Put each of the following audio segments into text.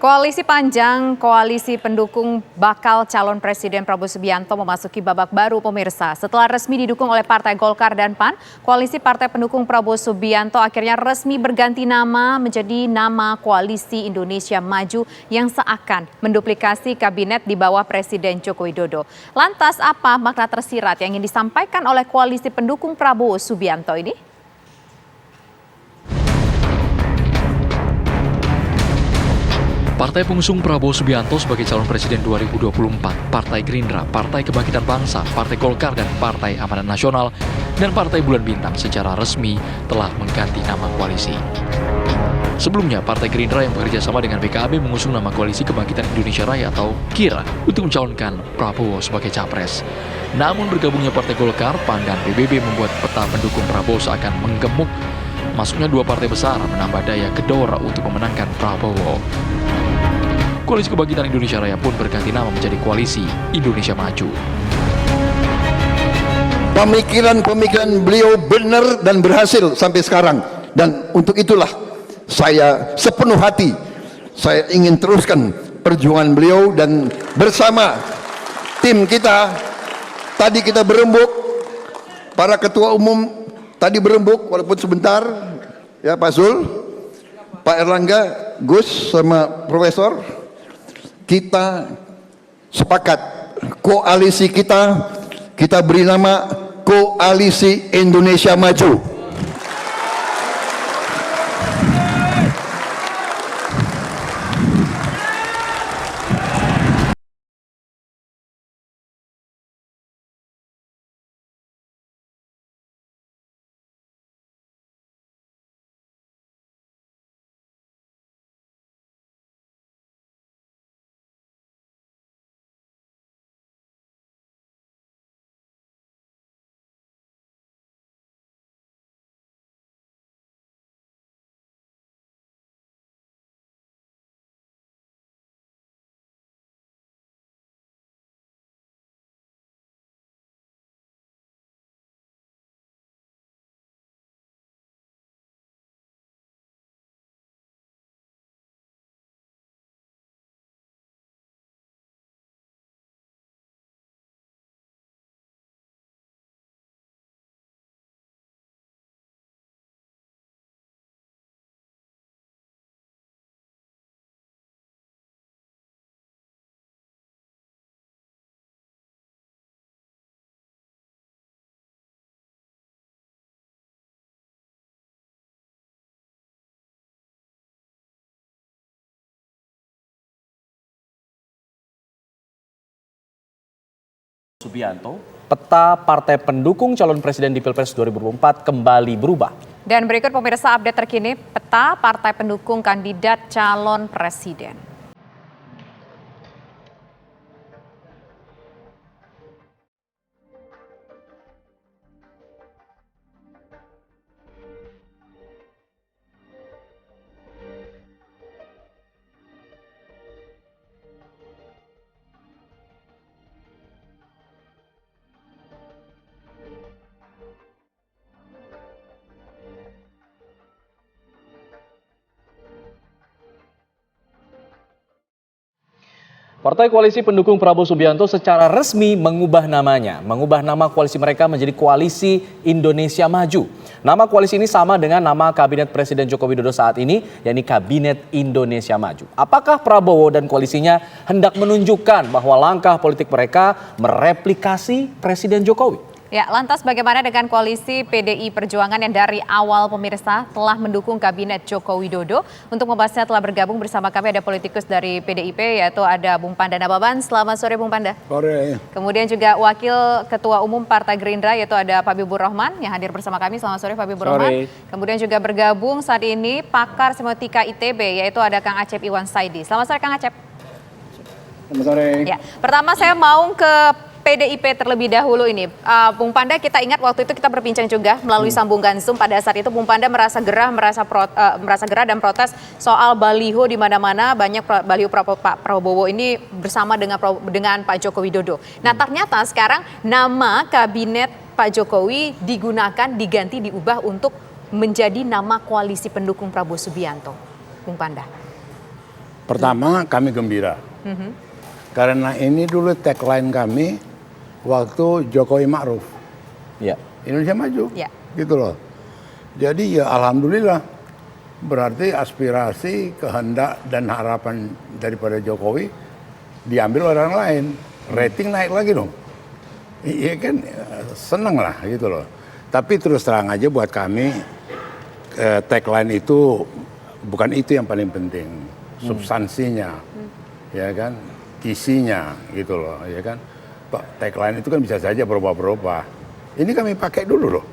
Koalisi panjang, koalisi pendukung bakal calon Presiden Prabowo Subianto memasuki babak baru pemirsa. Setelah resmi didukung oleh Partai Golkar dan PAN, koalisi partai pendukung Prabowo Subianto akhirnya resmi berganti nama menjadi nama Koalisi Indonesia Maju yang seakan menduplikasi kabinet di bawah Presiden Joko Widodo. Lantas apa makna tersirat yang ingin disampaikan oleh koalisi pendukung Prabowo Subianto ini? Partai pengusung Prabowo Subianto sebagai calon presiden 2024, Partai Gerindra, Partai Kebangkitan Bangsa, Partai Golkar, dan Partai Amanat Nasional, dan Partai Bulan Bintang secara resmi telah mengganti nama koalisi. Sebelumnya, Partai Gerindra yang bekerja sama dengan PKB mengusung nama Koalisi Kebangkitan Indonesia Raya atau KIRA untuk mencalonkan Prabowo sebagai capres. Namun bergabungnya Partai Golkar, PAN, dan PBB membuat peta pendukung Prabowo seakan menggemuk. Masuknya dua partai besar menambah daya gedor untuk memenangkan Prabowo. Koalisi Kebangkitan Indonesia Raya pun berganti nama menjadi Koalisi Indonesia Maju. Pemikiran beliau benar dan berhasil sampai sekarang. Dan untuk itulah saya sepenuh hati, saya ingin teruskan perjuangan beliau dan bersama tim kita. Tadi kita berembuk, para ketua umum tadi berembuk walaupun sebentar, ya Pak Zul, Pak Erlangga, Gus sama Profesor. Kita sepakat koalisi kita beri nama Koalisi Indonesia Maju. Subianto, peta partai pendukung calon presiden di Pilpres 2024 kembali berubah. Dan berikut pemirsa update terkini peta partai pendukung kandidat calon presiden. Partai Koalisi Pendukung Prabowo Subianto secara resmi mengubah namanya. Mengubah nama koalisi mereka menjadi Koalisi Indonesia Maju. Nama koalisi ini sama dengan nama Kabinet Presiden Joko Widodo saat ini, yakni Kabinet Indonesia Maju. Apakah Prabowo dan koalisinya hendak menunjukkan bahwa langkah politik mereka mereplikasi Presiden Jokowi? Ya, lantas bagaimana dengan koalisi PDI Perjuangan yang dari awal pemirsa telah mendukung Kabinet Joko Widodo? Untuk membahasnya telah bergabung bersama kami ada politikus dari PDIP yaitu ada Bung Panda Nababan. Selamat sore Bung Panda. Sore. Kemudian juga Wakil Ketua Umum Partai Gerindra yaitu ada Pak Habibur Rahman yang hadir bersama kami. Selamat sore Pak Habibur Rahman. Kemudian juga bergabung saat ini pakar semiotika ITB yaitu ada Kang Acep Iwan Saidi. Selamat sore Kang Acep. Selamat sore. Ya, pertama saya mau ke PDIP terlebih dahulu ini. Bung Panda, kita ingat waktu itu kita berbincang juga melalui sambungan Zoom. Pada saat itu Bung Panda merasa gerah, merasa gerah dan protes soal baliho di mana-mana, banyak baliho Pak Prabowo ini bersama dengan Pak Joko Widodo. Nah, ternyata sekarang nama kabinet Pak Jokowi diganti, diubah untuk menjadi nama koalisi pendukung Prabowo Subianto. Bung Panda. Pertama, kami gembira. Karena ini dulu tagline kami waktu Jokowi Ma'ruf. Ya. Indonesia Maju. Ya. Gitu loh. Jadi ya alhamdulillah. Berarti aspirasi, kehendak dan harapan daripada Jokowi diambil orang lain. Rating naik lagi dong. Iya kan, seneng lah gitu loh. Tapi terus terang aja buat kami, tagline itu bukan itu yang paling penting. Substansinya, ya kan, isinya gitu loh, ya kan. Tagline itu kan bisa saja berubah-berubah. Ini kami pakai dulu loh.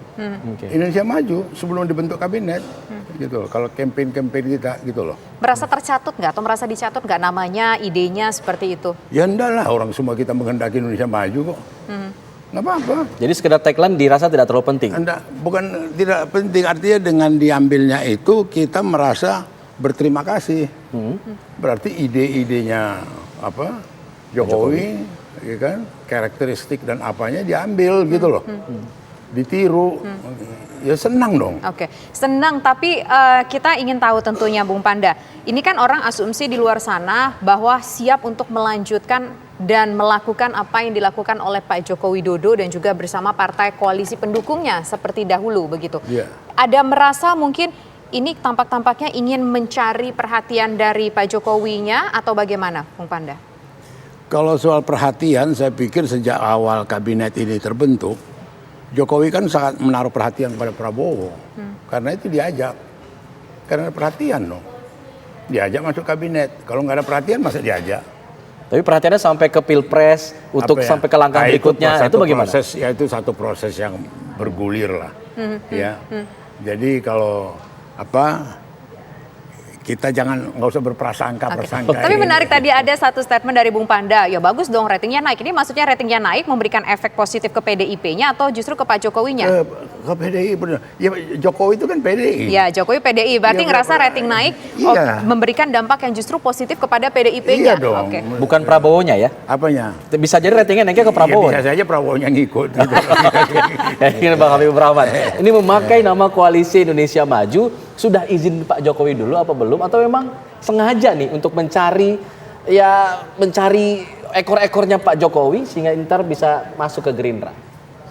Indonesia Maju sebelum dibentuk kabinet, gitu loh. Kalau campaign kita, gitu loh. Merasa tercatut nggak atau merasa dicatut nggak namanya, idenya seperti itu? Ya enggak lah, orang semua kita menghendaki Indonesia Maju kok. Nggak apa-apa. Jadi sekedar tagline dirasa tidak terlalu penting. Enggak, bukan tidak penting. Artinya dengan diambilnya itu kita merasa berterima kasih. Berarti ide-idenya apa Jokowi, ya kan, karakteristik dan apanya diambil gitu loh. Ditiru, ya senang dong. Oke, senang, tapi kita ingin tahu tentunya Bung Panda, ini kan orang asumsi di luar sana bahwa siap untuk melanjutkan dan melakukan apa yang dilakukan oleh Pak Joko Widodo dan juga bersama partai koalisi pendukungnya seperti dahulu begitu. Iya. Ada merasa mungkin ini tampak-tampaknya ingin mencari perhatian dari Pak Jokowinya atau bagaimana Bung Panda? Kalau soal perhatian, saya pikir sejak awal kabinet ini terbentuk, Jokowi kan sangat menaruh perhatian pada Prabowo. Karena itu diajak. Karena perhatian loh. Diajak masuk kabinet. Kalau nggak ada perhatian, masa diajak? Tapi perhatiannya sampai ke Pilpres untuk Apa ya? sampai ke langkah Nah, berikutnya itu bagaimana? Proses, ya itu satu proses yang bergulir lah. Ya. Jadi kalau apa, kita nggak usah berprasangka-prasangka. Tapi menarik tadi ada satu statement dari Bung Panda, ya bagus dong ratingnya naik. Ini maksudnya ratingnya naik memberikan efek positif ke PDIP-nya atau justru ke Pak Jokowinya? Ke PDI benar. Ya Jokowi itu kan PDI. Ya Jokowi PDI, berarti Iya, ngerasa rating naik iya. memberikan dampak yang justru positif kepada PDIP-nya. Iya dong. Oke. Bukan Prabowo-nya ya? Apanya? Bisa jadi ratingnya naiknya ke Prabowo. Ya, bisa saja Prabowo-nya ngikut. Gitu. Ini Bang Habibur Rahman. Ini memakai nama Koalisi Indonesia Maju, sudah izin Pak Jokowi dulu apa belum? Atau memang sengaja nih untuk mencari ekor-ekornya Pak Jokowi sehingga ntar bisa masuk ke Gerindra?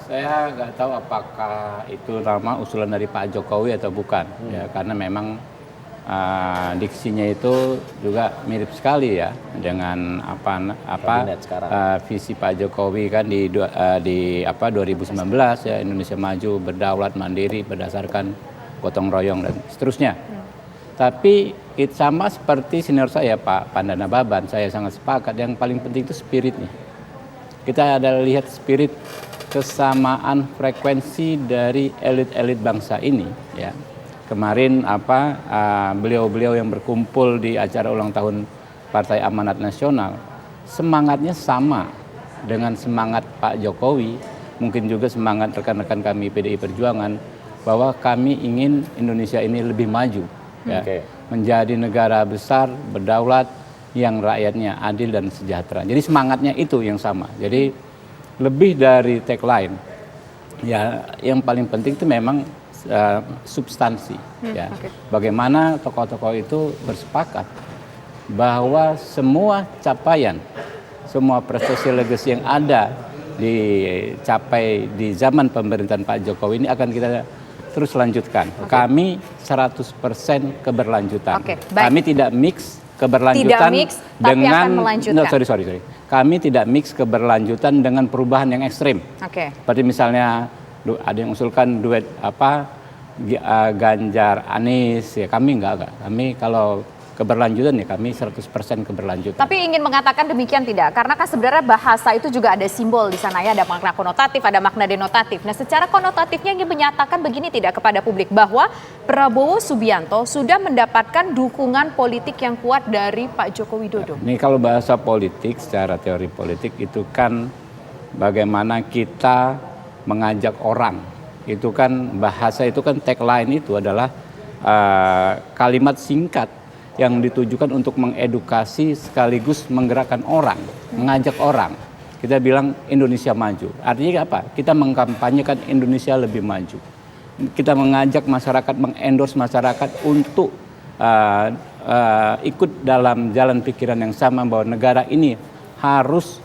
Saya nggak tahu apakah itu nama usulan dari Pak Jokowi atau bukan, ya karena memang diksinya itu juga mirip sekali ya dengan visi Pak Jokowi kan di 2019 ya, Indonesia Maju, berdaulat, mandiri berdasarkan gotong royong dan seterusnya. Tapi sama seperti senior saya Pak Pandana Baban, saya sangat sepakat yang paling penting itu spiritnya. Kita ada lihat spirit kesamaan frekuensi dari elit-elit bangsa ini ya. Kemarin beliau-beliau yang berkumpul di acara ulang tahun Partai Amanat Nasional semangatnya sama dengan semangat Pak Jokowi, mungkin juga semangat rekan-rekan kami PDI Perjuangan bahwa kami ingin Indonesia ini lebih maju ya. Menjadi negara besar, berdaulat, yang rakyatnya adil dan sejahtera. Jadi semangatnya itu yang sama. Jadi lebih dari tagline, ya yang paling penting itu memang substansi. Ya. Bagaimana tokoh-tokoh itu bersepakat bahwa semua capaian, semua prestasi legacy yang ada dicapai di zaman pemerintahan Pak Jokowi ini akan kita terus lanjutkan. Kami 100% keberlanjutan. Kami tidak mix keberlanjutan dengan sorry. Kami tidak mix keberlanjutan dengan perubahan yang ekstrim. Seperti misalnya ada yang usulkan duet Ganjar Anies, ya kami enggak. Kami kalau keberlanjutan ya kami 100% keberlanjutan. Tapi ingin mengatakan demikian tidak? Karena kan sebenarnya bahasa itu juga ada simbol di sana ya, ada makna konotatif, ada makna denotatif. Nah, secara konotatifnya ingin menyatakan begini tidak kepada publik bahwa Prabowo Subianto sudah mendapatkan dukungan politik yang kuat dari Pak Joko Widodo. Ini kalau bahasa politik, secara teori politik itu kan bagaimana kita mengajak orang. Itu kan bahasa itu kan tagline itu adalah kalimat singkat yang ditujukan untuk mengedukasi sekaligus menggerakkan orang, mengajak orang. Kita bilang Indonesia maju. Artinya apa? Kita mengkampanyekan Indonesia lebih maju. Kita mengajak masyarakat, mengendorse masyarakat untuk ikut dalam jalan pikiran yang sama bahwa negara ini harus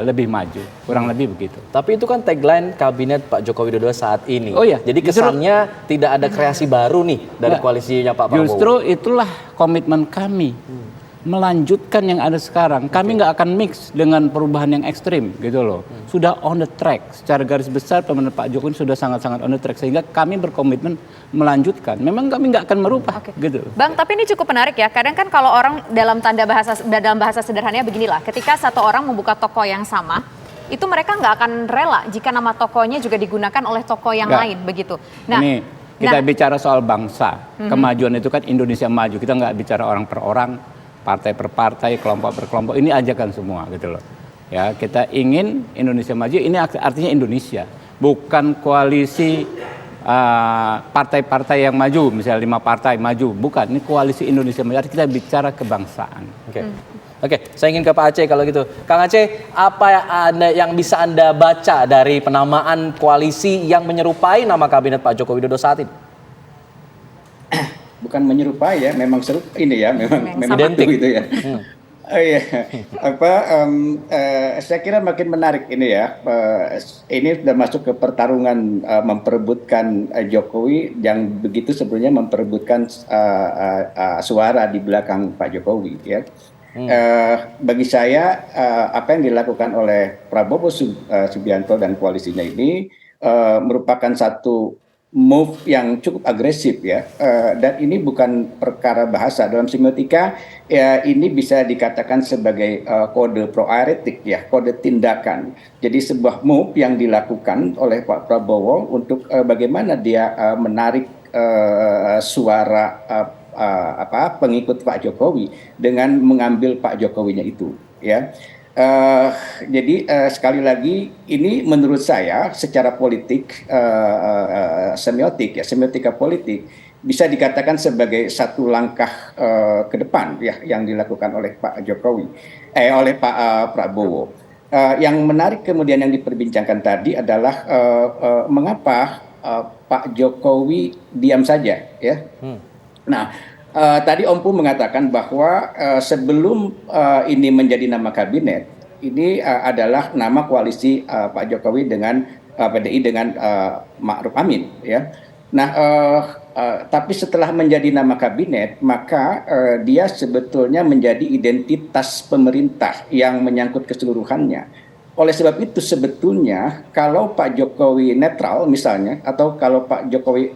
lebih maju, kurang lebih begitu. Tapi itu kan tagline kabinet Pak Joko Widodo saat ini. Oh iya, Jadi kesannya tidak ada kreasi baru nih dari koalisinya Pak Prabowo. Justru itulah komitmen kami. Melanjutkan yang ada sekarang. Kami nggak akan mix dengan perubahan yang ekstrim gitu loh. Sudah on the track. Secara garis besar pemerintahan Pak Jokowi sudah sangat-sangat on the track. Sehingga kami berkomitmen melanjutkan. Memang kami nggak akan merubah gitu. Bang, tapi ini cukup menarik ya. Kadang kan kalau orang dalam bahasa sederhananya beginilah. Ketika satu orang membuka toko yang sama, itu mereka nggak akan rela jika nama tokonya juga digunakan oleh toko yang lain begitu. Nah, ini kita bicara soal bangsa. Kemajuan itu kan Indonesia maju. Kita nggak bicara orang per orang, partai per partai, kelompok per kelompok, ini ajakan semua gitu loh. Ya, kita ingin Indonesia maju, ini artinya Indonesia, bukan koalisi partai-partai yang maju, misalnya 5 partai maju, bukan. Ini koalisi Indonesia maju, kita bicara kebangsaan. Oke, saya ingin ke Pak Aceh kalau gitu. Kang Aceh, apa yang bisa Anda baca dari penamaan koalisi yang menyerupai nama kabinet Pak Joko Widodo saat ini? Bukan menyerupai ya, memang ini ya, memang identik itu ya. Oh iya, saya kira makin menarik ini ya. Ini sudah masuk ke pertarungan memperebutkan Jokowi yang begitu sebelumnya memperebutkan suara di belakang Pak Jokowi ya. Bagi saya apa yang dilakukan oleh Prabowo Subianto dan koalisinya ini merupakan satu move yang cukup agresif ya, dan ini bukan perkara bahasa. Dalam semiotika ya, ini bisa dikatakan sebagai kode proaeretik ya, kode tindakan. Jadi sebuah move yang dilakukan oleh Pak Prabowo untuk bagaimana dia menarik suara pengikut Pak Jokowi dengan mengambil Pak Jokowinya itu ya. Jadi sekali lagi ini menurut saya secara politik semiotika politik bisa dikatakan sebagai satu langkah ke depan ya yang dilakukan oleh Pak Jokowi oleh Pak Prabowo. Yang menarik kemudian yang diperbincangkan tadi adalah mengapa Pak Jokowi diam saja ya. Nah, tadi Om Pu mengatakan bahwa sebelum ini menjadi nama kabinet, ini adalah nama koalisi Pak Jokowi dengan PDI dengan Ma'ruf Amin, ya. Nah, tapi setelah menjadi nama kabinet, maka dia sebetulnya menjadi identitas pemerintah yang menyangkut keseluruhannya. Oleh sebab itu sebetulnya kalau Pak Jokowi netral misalnya, atau kalau Pak Jokowi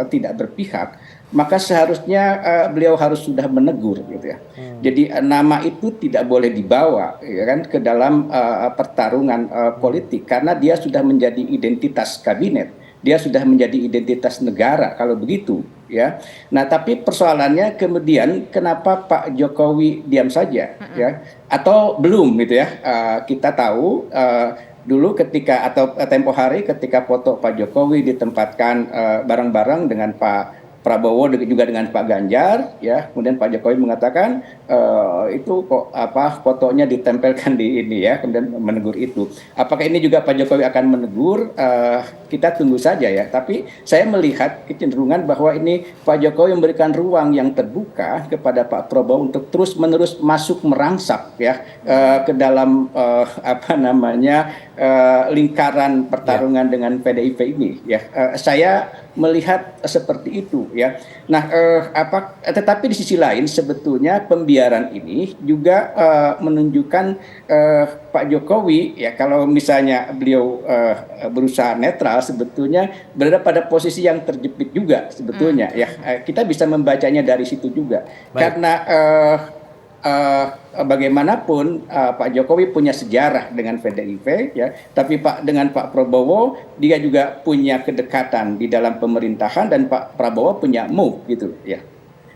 tidak berpihak, maka seharusnya beliau harus sudah menegur gitu ya. Jadi nama itu tidak boleh dibawa ya kan ke dalam pertarungan politik karena dia sudah menjadi identitas kabinet, dia sudah menjadi identitas negara kalau begitu ya. Nah, tapi persoalannya kemudian kenapa Pak Jokowi diam saja ya atau belum gitu ya. Kita tahu dulu ketika atau tempo hari ketika foto Pak Jokowi ditempatkan bareng-bareng dengan Pak Prabowo juga dengan Pak Ganjar ya, kemudian Pak Jokowi mengatakan itu kok fotonya ditempelkan di ini ya, kemudian menegur itu. Apakah ini juga Pak Jokowi akan menegur? Kita tunggu saja ya. Tapi saya melihat kecenderungan bahwa ini Pak Jokowi memberikan ruang yang terbuka kepada Pak Prabowo untuk terus-menerus masuk merangsak ya ke dalam lingkaran pertarungan dengan PDIP ini ya. Saya melihat seperti itu ya. Nah, tetapi di sisi lain sebetulnya pembiaran ini juga menunjukkan Pak Jokowi ya, kalau misalnya beliau berusaha netral sebetulnya berada pada posisi yang terjepit juga sebetulnya ya. Kita bisa membacanya dari situ juga. Baik. Karena bagaimanapun Pak Jokowi punya sejarah dengan PDIP ya, tapi dengan Pak Prabowo dia juga punya kedekatan di dalam pemerintahan dan Pak Prabowo punya move gitu ya.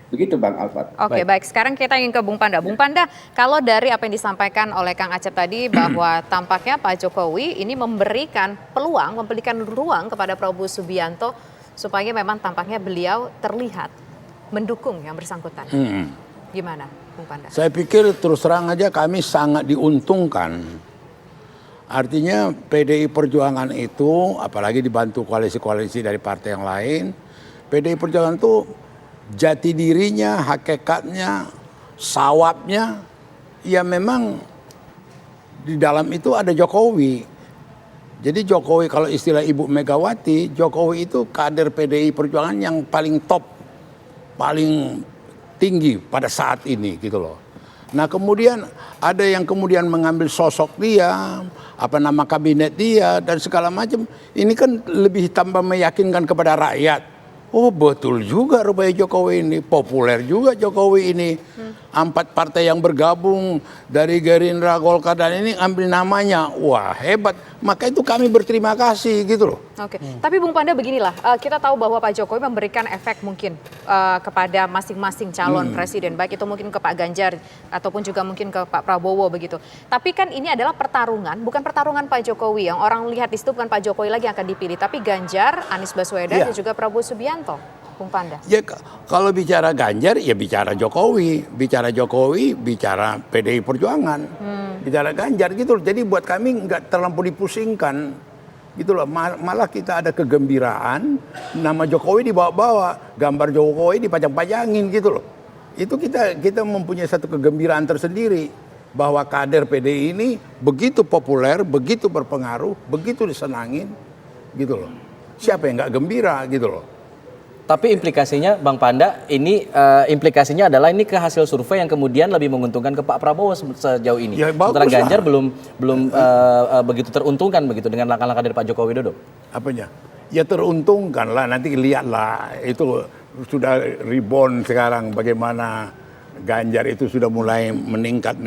Begitu Bang Alfat. Oke, baik. Sekarang kita ingin ke Bung Panda. Bung Panda, kalau dari apa yang disampaikan oleh Kang Acep tadi bahwa tampaknya Pak Jokowi ini memberikan peluang, memberikan ruang kepada Prabowo Subianto supaya memang tampaknya beliau terlihat mendukung yang bersangkutan. Gimana, Bung Panda? Saya pikir terus terang aja kami sangat diuntungkan. Artinya PDI Perjuangan itu, apalagi dibantu koalisi-koalisi dari partai yang lain, PDI Perjuangan itu jati dirinya, hakikatnya, sawabnya, ya memang di dalam itu ada Jokowi. Jadi Jokowi, kalau istilah Ibu Megawati, Jokowi itu kader PDI Perjuangan yang paling top, paling tinggi pada saat ini gitu loh. Nah kemudian ada yang kemudian mengambil sosok dia, nama kabinet dia dan segala macam. Ini kan lebih tambah meyakinkan kepada rakyat. Oh betul juga rupanya Jokowi ini, populer juga Jokowi ini. 4 partai yang bergabung dari Gerindra, Golkar dan ini ambil namanya. Wah hebat, maka itu kami berterima kasih gitu loh. Oke, tapi Bung Panda beginilah, kita tahu bahwa Pak Jokowi memberikan efek mungkin kepada masing-masing calon presiden, baik itu mungkin ke Pak Ganjar ataupun juga mungkin ke Pak Prabowo begitu. Tapi kan ini adalah pertarungan, bukan pertarungan Pak Jokowi, yang orang lihat di situ bukan Pak Jokowi lagi yang akan dipilih, tapi Ganjar, Anies Baswedan dan juga Prabowo Subianto. Bung Panda. Ya kalau bicara Ganjar ya bicara Jokowi, bicara PDI Perjuangan, bicara Ganjar gitu loh. Jadi buat kami nggak terlampau dipusingkan gitu loh. Malah kita ada kegembiraan, nama Jokowi dibawa-bawa, gambar Jokowi dipajang-pajangin gitu loh. Itu kita mempunyai satu kegembiraan tersendiri bahwa kader PDI ini begitu populer, begitu berpengaruh, begitu disenangin gitu loh. Siapa yang nggak gembira gitu loh. Tapi implikasinya Bang Panda, ini implikasinya adalah ini ke hasil survei yang kemudian lebih menguntungkan ke Pak Prabowo sejauh ini. Ya, sementara Ganjar belum begitu teruntungkan begitu dengan langkah-langkah dari Pak Joko Widodo. Apanya? Ya teruntungkan lah, nanti lihatlah itu sudah rebound sekarang bagaimana Ganjar itu sudah mulai meningkat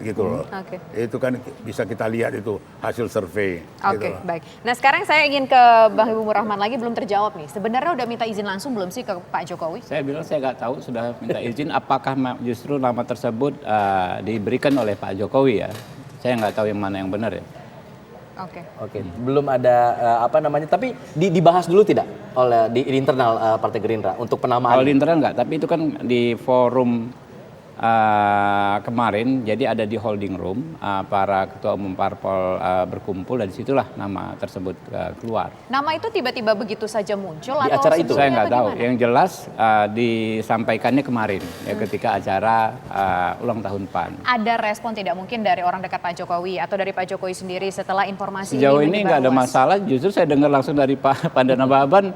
gitu loh. Okay. Itu kan bisa kita lihat itu hasil survei. Oke, gitu. baik. Nah sekarang saya ingin ke Bang Habibur Rahman lagi, belum terjawab nih. Sebenarnya udah minta izin langsung belum sih ke Pak Jokowi? Saya bilang saya nggak tahu sudah minta izin. Apakah justru nama tersebut diberikan oleh Pak Jokowi ya? Saya nggak tahu yang mana yang benar ya. Oke. Belum ada tapi dibahas dulu tidak oleh di internal Partai Gerindra untuk penamaan? Kalau di internal enggak, tapi itu kan di forum kemarin, jadi ada di holding room para ketua umum parpol berkumpul dan disitulah nama tersebut keluar. Nama itu tiba-tiba begitu saja muncul Di atau acara itu? Saya nggak tahu. Gimana? Yang jelas disampaikannya kemarin ya ketika acara ulang tahun PAN. Ada respon tidak mungkin dari orang dekat Pak Jokowi atau dari Pak Jokowi sendiri setelah informasi Sejauh ini ini nggak ada masalah. Justru saya dengar langsung dari Pak Pandana Baban,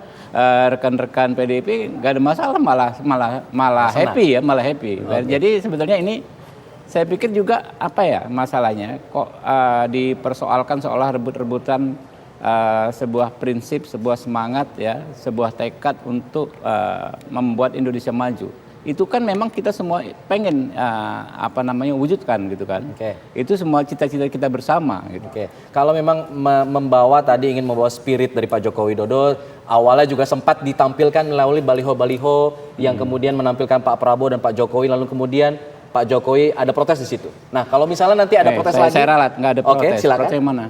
rekan-rekan PDIP nggak ada masalah, malah happy ya, malah happy. Jadi sebetulnya ini saya pikir juga masalahnya kok dipersoalkan seolah rebut-rebutan sebuah prinsip, sebuah semangat ya, sebuah tekad untuk membuat Indonesia maju. Itu kan memang kita semua pengen wujudkan gitu kan. Itu semua cita-cita kita bersama gitu. Kalau memang ingin membawa spirit dari Pak Joko Widodo, awalnya juga sempat ditampilkan melalui baliho-baliho yang kemudian menampilkan Pak Prabowo dan Pak Jokowi, lalu kemudian Pak Jokowi ada protes di situ. Nah, kalau misalnya nanti ada protes lagi, saya ralat, nggak ada protes. Oke, silakan. Protes yang mana?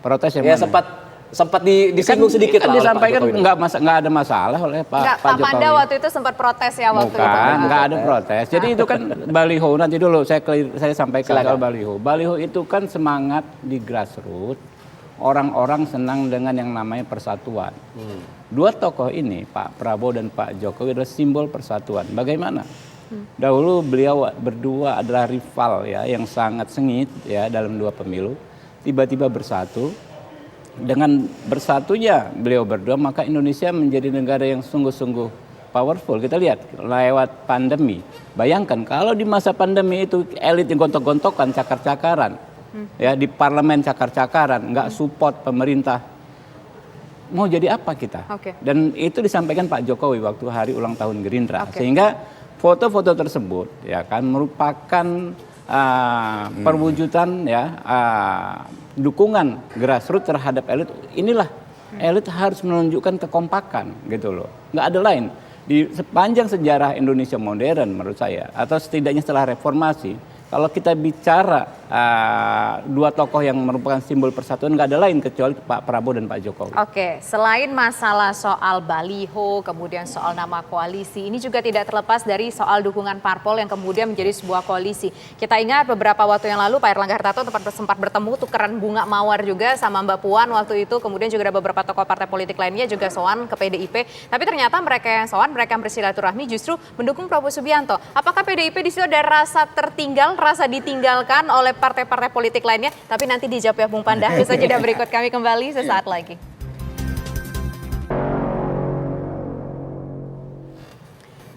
Protes yang Ya mana? sempat disinggung sedikit lah. Disampaikan nggak ada masalah oleh Pak Jokowi. Panda waktu itu sempat protes ya waktu itu. Nggak ada protes. Jadi itu kan baliho, nanti dulu saya sampaikan soal baliho. Baliho itu kan semangat di grassroots. Orang-orang senang dengan yang namanya persatuan. Dua tokoh ini, Pak Prabowo dan Pak Jokowi, adalah simbol persatuan. Bagaimana? Dahulu beliau berdua adalah rival ya, yang sangat sengit ya dalam dua pemilu. Tiba-tiba bersatu. Dengan bersatunya beliau berdua, maka Indonesia menjadi negara yang sungguh-sungguh powerful. Kita lihat lewat pandemi. Bayangkan kalau di masa pandemi itu elit yang gontok-gontokan, cakar-cakaran, ya di parlemen cakar-cakaran, nggak support pemerintah. Mau jadi apa kita? Dan itu disampaikan Pak Jokowi waktu hari ulang tahun Gerindra. Sehingga foto-foto tersebut ya kan merupakan perwujudan ya dukungan grassroots terhadap elit. Inilah elit harus menunjukkan kekompakan gitu loh. Nggak ada lain. Di sepanjang sejarah Indonesia modern menurut saya, atau setidaknya setelah reformasi, kalau kita bicara dua tokoh yang merupakan simbol persatuan, nggak ada lain kecuali Pak Prabowo dan Pak Jokowi. Oke, selain masalah soal baliho, kemudian soal nama koalisi, ini juga tidak terlepas dari soal dukungan parpol yang kemudian menjadi sebuah koalisi. Kita ingat beberapa waktu yang lalu Pak Erlangga Hartarto sempat bertemu tukeran bunga mawar juga sama Mbak Puan waktu itu, kemudian juga ada beberapa tokoh partai politik lainnya juga soan ke PDIP. Tapi ternyata mereka yang soan, mereka yang bersilaturahmi justru mendukung Prabowo Subianto. Apakah PDIP di situ ada rasa tertinggal, rasa ditinggalkan oleh partai-partai politik lainnya? Tapi nanti dijawab ya Bung Panda. Bisa jeda berikut, kami kembali sesaat lagi.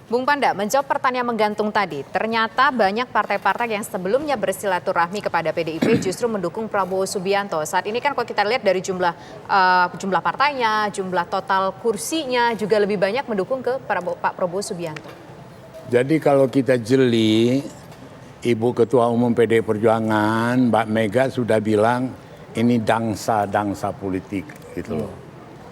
Bung Panda, menjawab pertanyaan menggantung tadi, ternyata banyak partai-partai yang sebelumnya bersilaturahmi kepada PDIP justru mendukung Prabowo Subianto. Saat ini kan kalau kita lihat dari jumlah partainya, jumlah total kursinya juga lebih banyak mendukung ke Pak Prabowo Subianto. Jadi kalau kita jeli, Ibu Ketua Umum PDI Perjuangan, Mbak Mega sudah bilang ini dangsa politik gitu loh.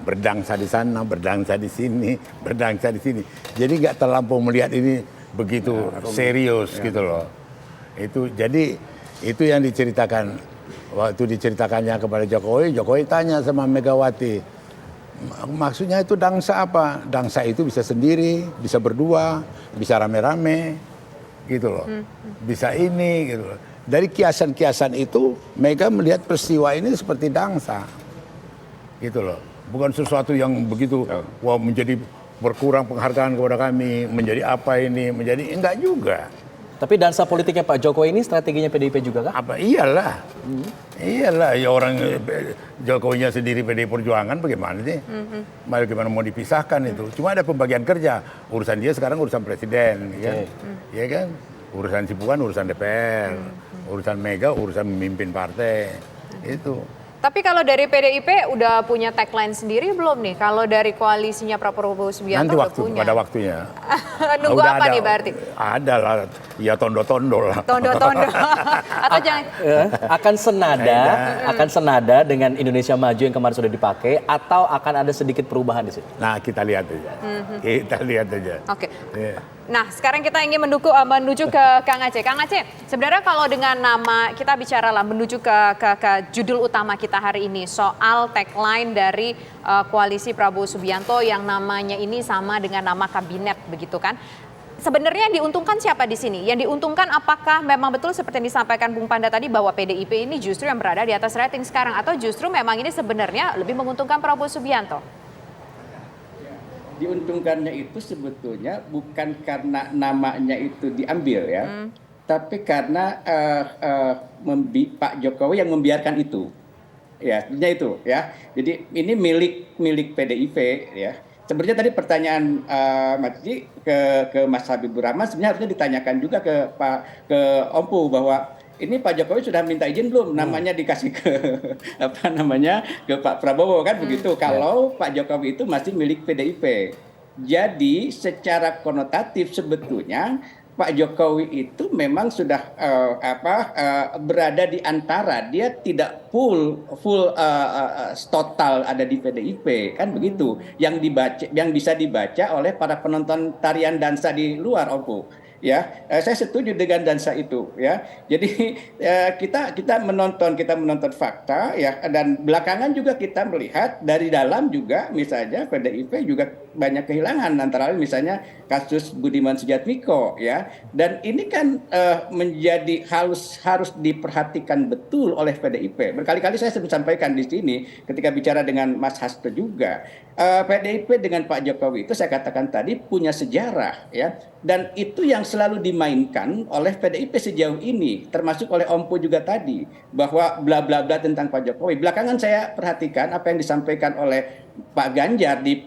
Berdangsa di sana, berdangsa di sini, berdangsa di sini. Jadi nggak terlampau melihat ini begitu serius gitu loh. Jadi itu yang diceritakan waktu diceritakannya kepada Jokowi. Jokowi tanya sama Megawati, maksudnya itu dangsa apa? Dangsa itu bisa sendiri, bisa berdua, bisa rame-rame, gitu loh. Bisa ini, gitu loh. Dari kiasan-kiasan itu, Mega melihat peristiwa ini seperti dangsa, gitu loh. Bukan sesuatu yang begitu, wah menjadi berkurang penghargaan kepada kami, menjadi apa ini, menjadi enggak juga. Tapi dansa politiknya Pak Jokowi ini strateginya PDIP juga kah? Apa iyalah. Iyalah, ya orang Jokowinya sendiri PDI Perjuangan bagaimana sih? Bagaimana mau dipisahkan itu? Cuma ada pembagian kerja. Urusan dia sekarang urusan presiden, kan? Ya kan? Urusan si Puan urusan DPR, urusan Mega urusan memimpin partai. Itu. Tapi kalau dari PDIP udah punya tagline sendiri belum nih? Kalau dari koalisinya Prabowo Subianto nanti udah punya. pada waktunya. Nunggu Udah apa ada, nih berarti? Ada lah, ya tondo-tondo lah. Tondo-tondo. Atau jangan akan senada dengan Indonesia Maju yang kemarin sudah dipakai, atau akan ada sedikit perubahan di situ? Nah, kita lihat aja. Kita lihat aja. Oke. Yeah. Nah, sekarang kita ingin menuju ke Kang Aceh. Kang Aceh, sebenarnya kalau dengan nama, kita bicara lah menuju ke judul utama kita hari ini, soal tagline dari koalisi Prabowo Subianto yang namanya ini sama dengan nama kabinet, begitu kan? Sebenarnya yang diuntungkan siapa di sini? Yang diuntungkan apakah memang betul seperti yang disampaikan Bung Panda tadi bahwa PDIP ini justru yang berada di atas rating sekarang, atau justru memang ini sebenarnya lebih menguntungkan Prabowo Subianto? Diuntungkannya itu sebetulnya bukan karena namanya itu diambil ya, tapi karena Pak Jokowi yang membiarkan itu, ya sebenarnya itu ya. Jadi ini milik PDIP ya. Sebenarnya tadi pertanyaan Mas Ji ke Mas Habibur Rahman sebenarnya harusnya ditanyakan juga ke Ompu bahwa ini Pak Jokowi sudah minta izin belum namanya dikasih ke ke Pak Prabowo kan begitu. Kalau Pak Jokowi itu masih milik PDIP. Jadi secara konotatif sebetulnya Pak Jokowi itu memang sudah berada di antara, dia tidak full total ada di PDIP kan begitu. Yang bisa dibaca oleh para penonton tarian dansa di luar, Ompu. Ya, saya setuju dengan dansa itu ya. Jadi kita menonton fakta ya, dan belakangan juga kita melihat dari dalam juga misalnya PDIP juga banyak kehilangan, antara lain misalnya kasus Budiman Sujatmiko ya. Dan ini kan menjadi harus diperhatikan betul oleh PDIP. Berkali-kali saya sampaikan di sini ketika bicara dengan Mas Hasto juga. PDIP dengan Pak Jokowi itu saya katakan tadi punya sejarah ya, dan itu yang selalu dimainkan oleh PDIP sejauh ini, termasuk oleh Ompu juga tadi bahwa bla bla bla tentang Pak Jokowi. Belakangan saya perhatikan apa yang disampaikan oleh Pak Ganjar di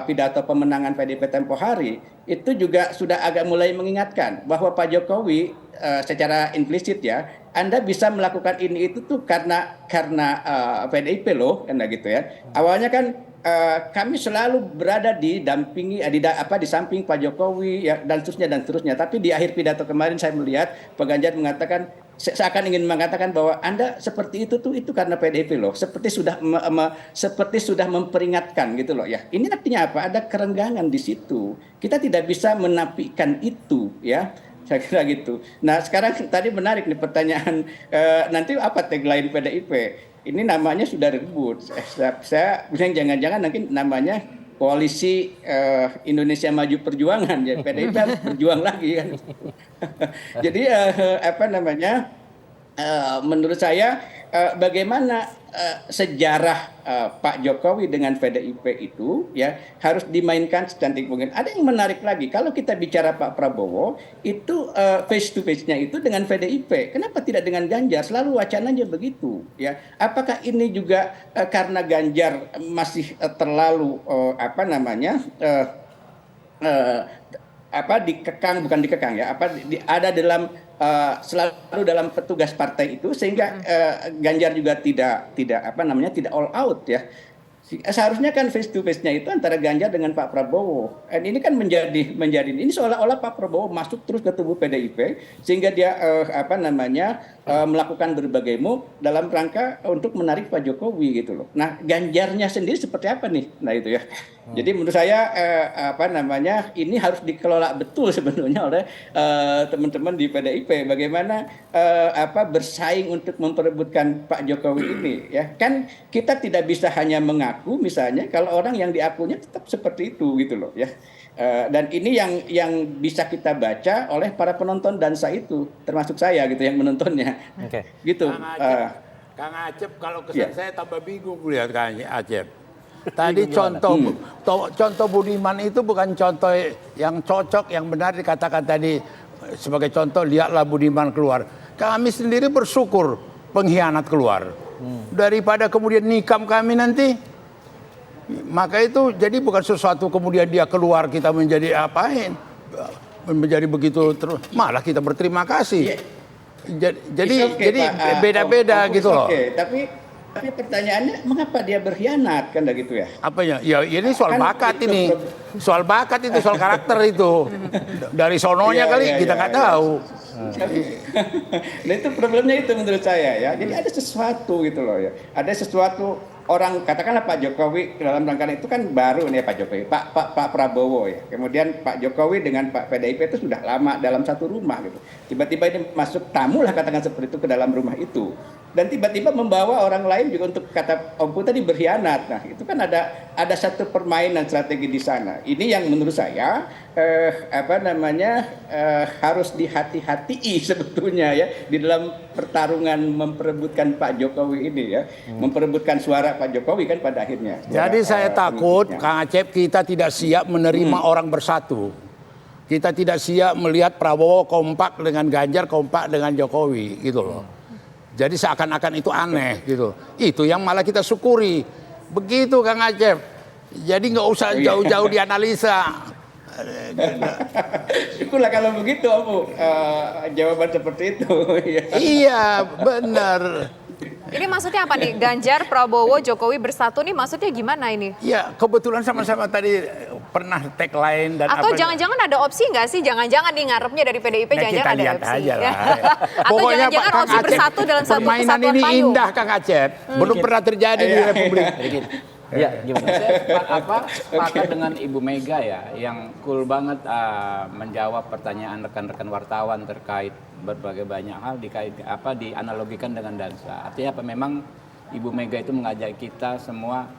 pidato pemenangan PDIP tempo hari, itu juga sudah agak mulai mengingatkan bahwa Pak Jokowi secara implisit ya, Anda bisa melakukan ini itu tuh karena PDIP loh, karena gitu ya. Awalnya kan kami selalu berada di samping Pak Jokowi ya, dan seterusnya. Tapi di akhir pidato kemarin saya melihat Pak Ganjar mengatakan, seakan ingin mengatakan bahwa Anda seperti itu karena PDIP loh, seperti sudah memperingatkan gitu loh ya. Ini artinya apa? Ada kerenggangan di situ. Kita tidak bisa menafikan itu ya. Saya kira gitu. Nah sekarang tadi menarik nih pertanyaan, nanti apa tagline PDIP? Ini namanya sudah ribut. Saya bilang jangan-jangan nanti namanya Koalisi Indonesia Maju Perjuangan, ya PDIP harus berjuang lagi kan. Jadi apa namanya? Menurut saya bagaimana sejarah Pak Jokowi dengan PDIP itu ya harus dimainkan secantik mungkin. Ada yang menarik lagi, kalau kita bicara Pak Prabowo itu face to face-nya itu dengan PDIP. Kenapa tidak dengan Ganjar? Selalu wacananya begitu ya. Apakah ini juga karena Ganjar masih terlalu apa namanya dikekang, bukan dikekang ya, ada dalam selalu dalam petugas partai itu, sehingga Ganjar juga tidak all out ya. Seharusnya kan face to face-nya itu antara Ganjar dengan Pak Prabowo. Dan ini kan menjadi ini seolah-olah Pak Prabowo masuk terus ke tubuh PDIP sehingga dia melakukan berbagai move dalam rangka untuk menarik Pak Jokowi gitu loh. Nah, Ganjarnya sendiri seperti apa nih? Nah, itu ya. Jadi menurut saya ini harus dikelola betul sebenarnya oleh teman-teman di PDIP, bagaimana bersaing untuk memperebutkan Pak Jokowi ini ya. Kan kita tidak bisa hanya mengaku misalnya kalau orang yang diakunya tetap seperti itu gitu loh ya. Dan ini yang bisa kita baca oleh para penonton dansa itu, termasuk saya gitu yang menontonnya. Oke. Gitu. Kang Acep, kalau kesan saya tambah bingung lihat Kang Acep. Tadi contoh Budiman itu bukan contoh yang cocok, yang benar dikatakan tadi sebagai contoh, lihatlah Budiman keluar. Kami sendiri bersyukur pengkhianat keluar. Daripada kemudian nikam kami nanti. Maka itu jadi bukan sesuatu kemudian dia keluar kita menjadi apain. Menjadi begitu terus. Malah kita berterima kasih. Jadi beda-beda gitu loh. Tapi pertanyaannya, mengapa dia berkhianat kan gitu ya? Apanya? Ya ini soal bakat ini. Soal bakat itu, soal karakter itu. Dari sononya kali kita nggak tahu. Nah itu problemnya itu menurut saya ya. Jadi ada sesuatu gitu loh ya. Ada sesuatu orang, katakanlah Pak Jokowi dalam rangka itu kan baru nih Pak Jokowi, Pak Prabowo ya. Kemudian Pak Jokowi dengan Pak PDIP itu sudah lama dalam satu rumah gitu. Tiba-tiba ini masuk tamu lah katakan seperti itu ke dalam rumah itu. Dan tiba-tiba membawa orang lain juga untuk kata Om Pu tadi berkhianat. Nah itu kan ada satu permainan strategi di sana. Ini yang menurut saya harus dihati-hatii sebetulnya ya di dalam pertarungan memperebutkan Pak Jokowi ini ya, memperebutkan suara Pak Jokowi kan pada akhirnya. Jadi saya takut Kang Acep kita tidak siap menerima orang bersatu. Kita tidak siap melihat Prabowo kompak dengan Ganjar, kompak dengan Jokowi gitu loh. Jadi seakan-akan itu aneh gitu. Itu yang malah kita syukuri. Begitu Kang Acep. Jadi nggak usah jauh-jauh dianalisa. Syukurlah kalau begitu, Om. Jawaban seperti itu. Iya, benar. Ini maksudnya apa nih? Ganjar, Prabowo, Jokowi bersatu nih maksudnya gimana ini? Ya kebetulan sama-sama tadi pernah tagline dan atau jangan-jangan ada opsi nggak sih? Jangan-jangan nih ngarepnya dari PDIP jangan-jangan ada opsi. Aja lah. Atau jangan-jangan opsi bersatu dalam satu kesatuan payung. Permainan ini indah Kang Acep. Belum pernah terjadi di Republik. Ya, gimana? Saya sepakat dengan Ibu Mega ya, yang cool banget menjawab pertanyaan rekan-rekan wartawan terkait berbagai banyak hal dianalogikan dengan dansa. Artinya apa? Memang Ibu Mega itu mengajak kita semua,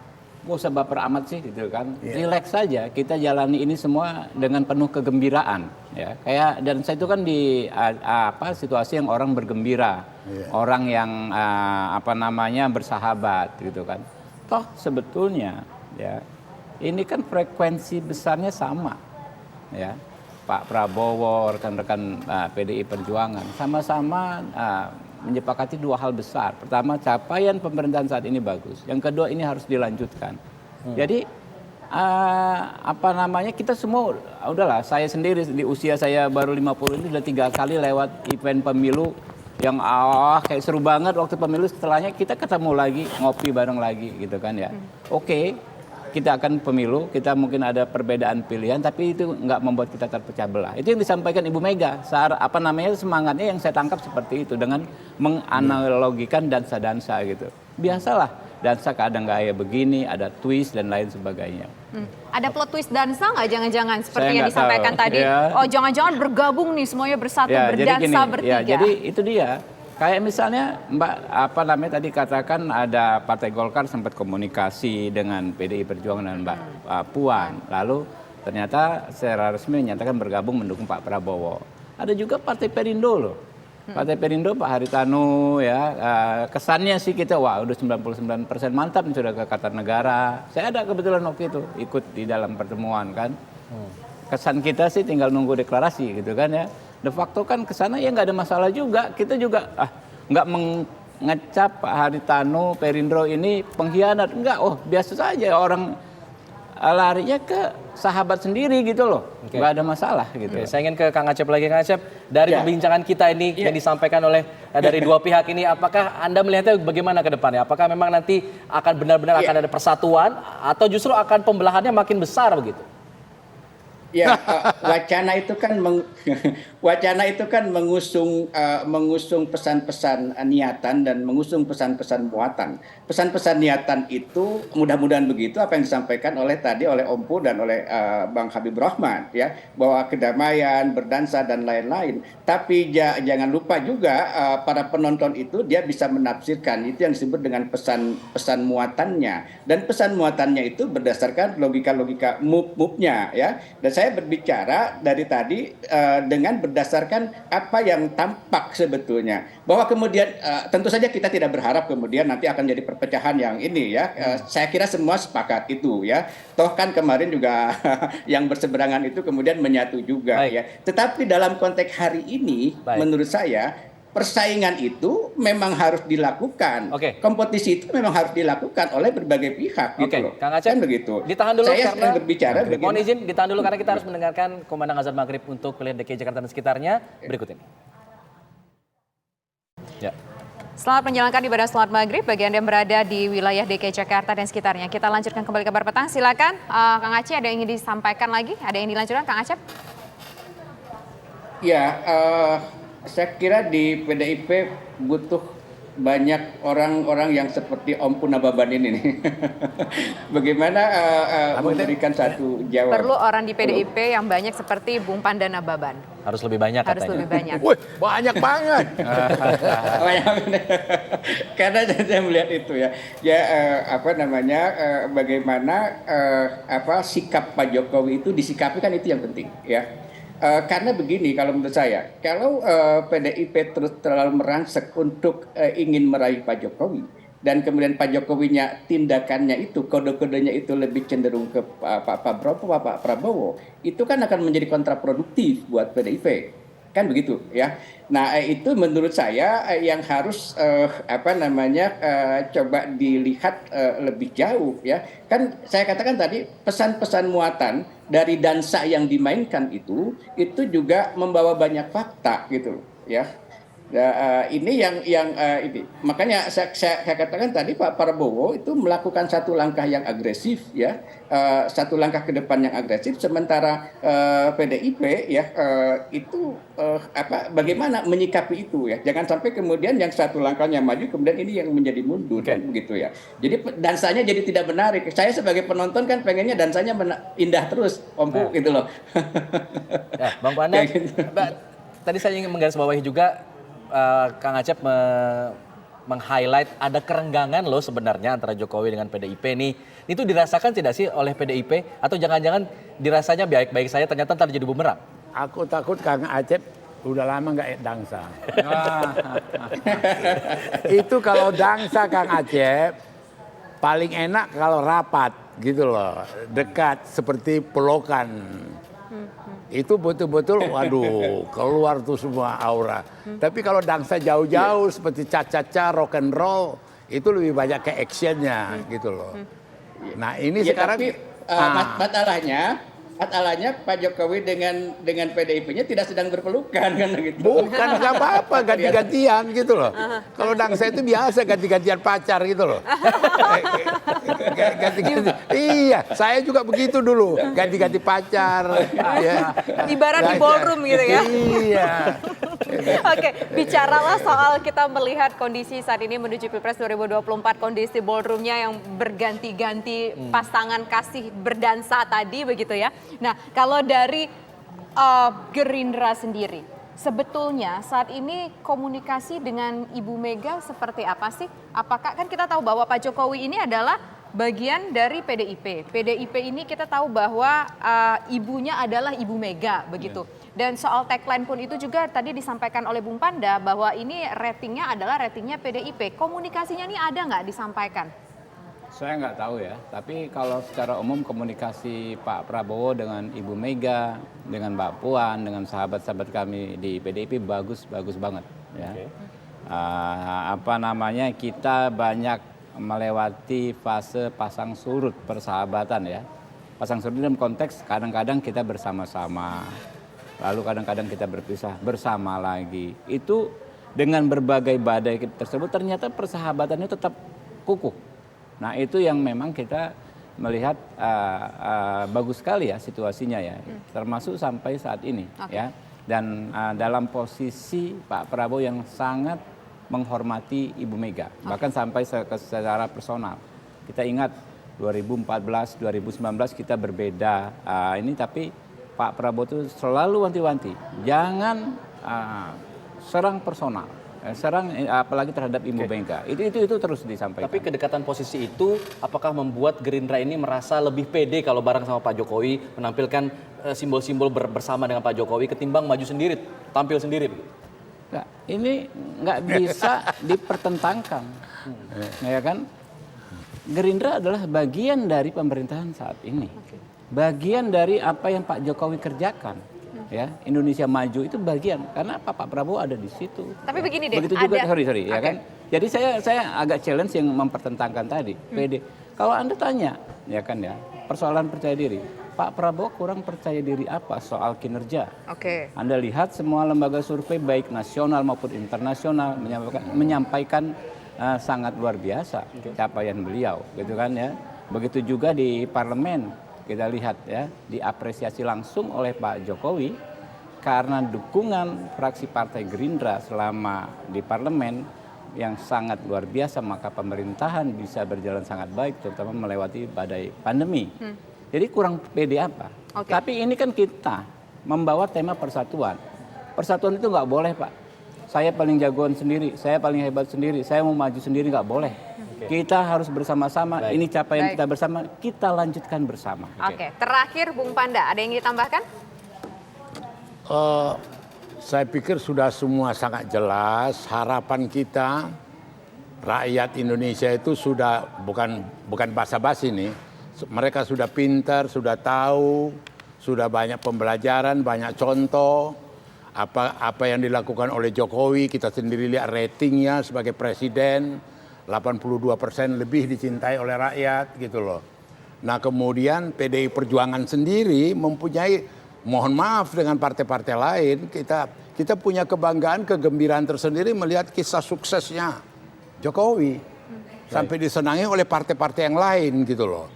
nggak usah baper amat sih gitu kan, relax saja, kita jalani ini semua dengan penuh kegembiraan ya. Kayak dansa itu kan di situasi yang orang bergembira, orang yang bersahabat gitu kan. Toh sebetulnya ya ini kan frekuensi besarnya sama ya. Pak Prabowo, rekan-rekan PDI Perjuangan sama-sama menyepakati dua hal besar. Pertama, capaian pemerintahan saat ini bagus. Yang kedua, ini harus dilanjutkan. Jadi kita semua udahlah, saya sendiri di usia saya baru 50 ini sudah 3 kali lewat event pemilu yang kayak seru banget waktu pemilu, setelahnya kita ketemu lagi, ngopi bareng lagi gitu kan ya. Oke, kita akan pemilu, kita mungkin ada perbedaan pilihan, tapi itu nggak membuat kita terpecah belah. Itu yang disampaikan Ibu Mega, semangatnya yang saya tangkap seperti itu, dengan menganalogikan dansa-dansa gitu. Biasalah, dansa kadang gaya begini, ada twist dan lain sebagainya. Ada plot twist dansa nggak jangan-jangan seperti Saya yang nggak disampaikan tahu. tadi? Ya. Oh jangan-jangan bergabung nih semuanya bersatu Jadi berdansa gini, bertiga. jadi itu dia. Kayak misalnya Mbak apa namanya tadi katakan ada Partai Golkar sempat komunikasi dengan PDI Perjuangan dan Mbak Puan. Lalu ternyata secara resmi menyatakan bergabung mendukung Pak Prabowo. Ada juga Partai Perindo loh. Partai Perindo Pak Haritanu ya kesannya sih kita wah udah 99% mantap nih sudah ke Kartanegara. Saya ada kebetulan waktu itu ikut di dalam pertemuan kan. Kesan kita sih tinggal nunggu deklarasi gitu kan ya. De facto kan kesana ya nggak ada masalah juga. Kita juga nggak mengecap Pak Haritanu Perindo ini pengkhianat. Enggak, oh biasa saja orang larinya ke sahabat sendiri gitu loh. Nggak ada masalah gitu. Oke, saya ingin ke Kang Acep lagi. Kang Acep, dari perbincangan kita ini yang disampaikan oleh dari dua pihak ini, apakah Anda melihatnya bagaimana ke depannya? Apakah memang nanti akan benar-benar akan ada persatuan atau justru akan pembelahannya makin besar begitu? Ya, wacana itu kan mengusung pesan-pesan niatan dan mengusung pesan-pesan muatan. Pesan-pesan niatan itu mudah-mudahan begitu apa yang disampaikan oleh Om Pu dan oleh Bang Habib Rahman ya, bahwa kedamaian, berdansa dan lain-lain. Tapi jangan lupa juga para penonton itu dia bisa menafsirkan itu yang disebut dengan pesan muatannya, dan pesan muatannya itu berdasarkan logika-logika move-nya ya. Dan saya berbicara dari tadi dengan berdasarkan apa yang tampak sebetulnya, bahwa kemudian tentu saja kita tidak berharap kemudian nanti akan jadi perpecahan yang ini ya. Saya kira semua sepakat itu ya. Toh kan kemarin juga yang berseberangan itu kemudian menyatu juga ya. Tetapi dalam konteks hari ini menurut saya persaingan itu memang harus dilakukan. Kompetisi itu memang harus dilakukan oleh berbagai pihak gitu loh. Kang Acep, kan begitu. Ditahan dulu saya karena berbicara mohon izin ditahan dulu karena kita harus mendengarkan kumandang azan maghrib untuk pilihan DKI Jakarta dan sekitarnya berikut ini. Ya. Selamat menjalankan ibadah salat maghrib bagi Anda yang berada di wilayah DKI Jakarta dan sekitarnya. Kita lanjutkan kembali kabar petang. Silakan Kang Aceh, ada yang ingin disampaikan lagi? Ada yang dilanjutkan Kang Aceh? Ya, saya kira di PDIP butuh banyak orang-orang yang seperti Om Punababan ini nih. Bagaimana memberikan satu jawaban. Perlu orang di PDIP yang banyak seperti Bung Pandana Baban. Harus lebih banyak Harus katanya. lebih banyak. Wih, banyak banget. Karena saya melihat itu ya. Ya bagaimana sikap Pak Jokowi itu disikapi kan itu yang penting ya. Karena begini kalau menurut saya, kalau PDIP terus terlalu merangsek untuk ingin meraih Pak Jokowi, dan kemudian Pak Jokowinya tindakannya itu, kode-kodenya itu lebih cenderung ke Pak Prabowo, itu kan akan menjadi kontraproduktif buat PDIP. Kan begitu ya. Nah itu menurut saya yang harus coba dilihat lebih jauh ya. Kan saya katakan tadi pesan-pesan muatan dari dansa yang dimainkan itu juga membawa banyak fakta gitu ya. Ini yang ini makanya saya katakan tadi Pak Prabowo itu melakukan satu langkah yang agresif ya, satu langkah ke depan yang agresif, sementara PDIP ya itu bagaimana menyikapi itu ya, jangan sampai kemudian yang satu langkahnya maju kemudian ini yang menjadi mundur kan begitu ya. Jadi dansanya jadi tidak menarik. Saya sebagai penonton kan pengennya dansanya indah terus Om Pu gitu loh. Ya, Bang Panda, tadi saya ingin menggarisbawahi juga Kang Acep meng-highlight ada kerenggangan loh sebenarnya antara Jokowi dengan PDIP nih. Itu dirasakan tidak sih oleh PDIP atau jangan-jangan dirasanya baik-baik saja ternyata ntar jadi bumerang? Aku takut Kang Acep udah lama nggak dangsa. Itu kalau dangsa Kang Acep paling enak kalau rapat gitu loh, dekat seperti pelukan. Itu betul-betul waduh keluar tuh semua aura. Tapi kalau dansa jauh-jauh seperti cha-cha-cha, rock and roll itu lebih banyak ke actionnya gitu loh. Nah ini ya, sekarang tapi masalahnya Pak Jokowi dengan PDIP-nya tidak sedang berpelukan kan gitu. Bukan nggak apa-apa ganti-gantian gitu loh. Kalau dangsa itu biasa ganti-gantian pacar gitu loh. Ganti-ganti. Iya, saya juga begitu dulu, ganti-ganti pacar. Ya. Ibarat di ballroom gitu ya. Iya. Oke, bicaralah soal kita melihat kondisi saat ini menuju Pilpres 2024, kondisi ballroomnya yang berganti-ganti pasangan kasih berdansa tadi begitu ya. Nah, kalau dari Gerindra sendiri, sebetulnya saat ini komunikasi dengan Ibu Mega seperti apa sih? Apakah kan kita tahu bahwa Pak Jokowi ini adalah bagian dari PDIP. PDIP ini kita tahu bahwa ibunya adalah Ibu Mega begitu. Dan soal tagline pun itu juga tadi disampaikan oleh Bung Panda bahwa ini ratingnya adalah ratingnya PDIP. Komunikasinya ini ada nggak disampaikan? Saya nggak tahu ya, tapi kalau secara umum komunikasi Pak Prabowo dengan Ibu Mega, dengan Mbak Puan, dengan sahabat-sahabat kami di PDIP bagus banget. Ya. Kita banyak melewati fase pasang surut persahabatan ya. Pasang surut dalam konteks kadang-kadang kita bersama-sama, lalu kadang-kadang kita berpisah bersama lagi. Itu dengan berbagai badai tersebut ternyata persahabatannya tetap kukuh. Nah itu yang memang kita melihat bagus sekali ya situasinya ya, termasuk sampai saat ini ya. Dan dalam posisi Pak Prabowo yang sangat menghormati Ibu Mega, bahkan sampai secara personal. Kita ingat 2014, 2019 kita berbeda, tapi Pak Prabowo itu selalu wanti-wanti, jangan serang personal, serang apalagi terhadap Ibu Mega. Itu terus disampaikan. Tapi kedekatan posisi itu apakah membuat Gerindra ini merasa lebih pede kalau bareng sama Pak Jokowi, menampilkan simbol-simbol bersama dengan Pak Jokowi ketimbang maju sendiri, tampil sendiri? Nggak, ini nggak bisa dipertentangkan, ya kan? Gerindra adalah bagian dari pemerintahan saat ini, bagian dari apa yang Pak Jokowi kerjakan, ya. Indonesia Maju itu bagian, karena Pak Prabowo ada di situ. Tapi begini deh, begitu juga, ya kan? Jadi saya agak challenge yang mempertentangkan tadi, PD. Kalau Anda tanya, ya kan ya, persoalan percaya diri. Pak Prabowo kurang percaya diri apa soal kinerja? Anda lihat semua lembaga survei baik nasional maupun internasional menyampaikan sangat luar biasa capaian beliau, gitu kan ya. Begitu juga di parlemen kita lihat ya, diapresiasi langsung oleh Pak Jokowi karena dukungan fraksi Partai Gerindra selama di parlemen yang sangat luar biasa, maka pemerintahan bisa berjalan sangat baik, terutama melewati badai pandemi. Jadi kurang pede apa? Tapi ini kan kita membawa tema persatuan. Persatuan itu nggak boleh, Pak. Saya paling jagoan sendiri, saya paling hebat sendiri, saya mau maju sendiri, nggak boleh. Kita harus bersama-sama. Ini capaian kita bersama, kita lanjutkan bersama. Terakhir Bung Panda, ada yang ditambahkan? Saya pikir sudah semua sangat jelas. Harapan kita rakyat Indonesia itu sudah bukan basa-basi nih. Mereka sudah pintar, sudah tahu, sudah banyak pembelajaran, banyak contoh apa yang dilakukan oleh Jokowi. Kita sendiri lihat ratingnya sebagai presiden, 82% lebih dicintai oleh rakyat gitu loh. Nah kemudian PDI Perjuangan sendiri mempunyai, mohon maaf dengan partai-partai lain, kita punya kebanggaan, kegembiraan tersendiri melihat kisah suksesnya Jokowi sampai disenangi oleh partai-partai yang lain gitu loh.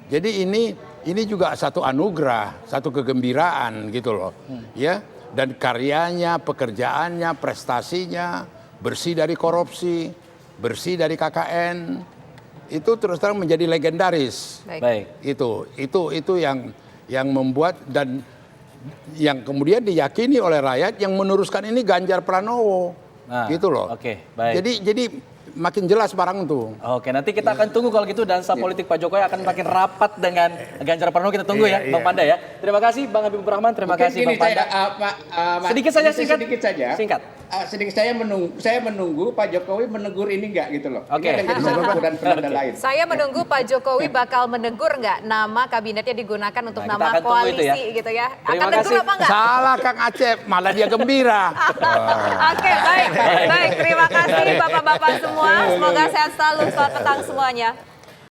Jadi ini juga satu anugerah, satu kegembiraan gitu loh. Ya, dan karyanya, pekerjaannya, prestasinya bersih dari korupsi, bersih dari KKN. Itu terus terang menjadi legendaris. Itu yang membuat dan yang kemudian diyakini oleh rakyat yang meneruskan ini Ganjar Pranowo. Gitu loh. Jadi makin jelas barang itu. Nanti kita akan tunggu kalau gitu dansa politik Pak Jokowi akan makin rapat dengan Ganjar Pranowo, kita tunggu ya, Bang Panda ya. Terima kasih Bang Habibur Rahman, terima kasih Bang Panda. Sedikit saja singkat. Sedikit saya menunggu Pak Jokowi menegur ini enggak gitu loh. Ini akan jadi satu ukuran penanda lain. Saya menunggu Pak Jokowi bakal menegur nggak nama kabinetnya digunakan untuk nama koalisi gitu ya. Akan negur apa enggak? Salah Kang Acep, malah dia gembira. Baik. Terima kasih Bapak-bapak semua. Semoga sehat selalu. Selamat petang semuanya.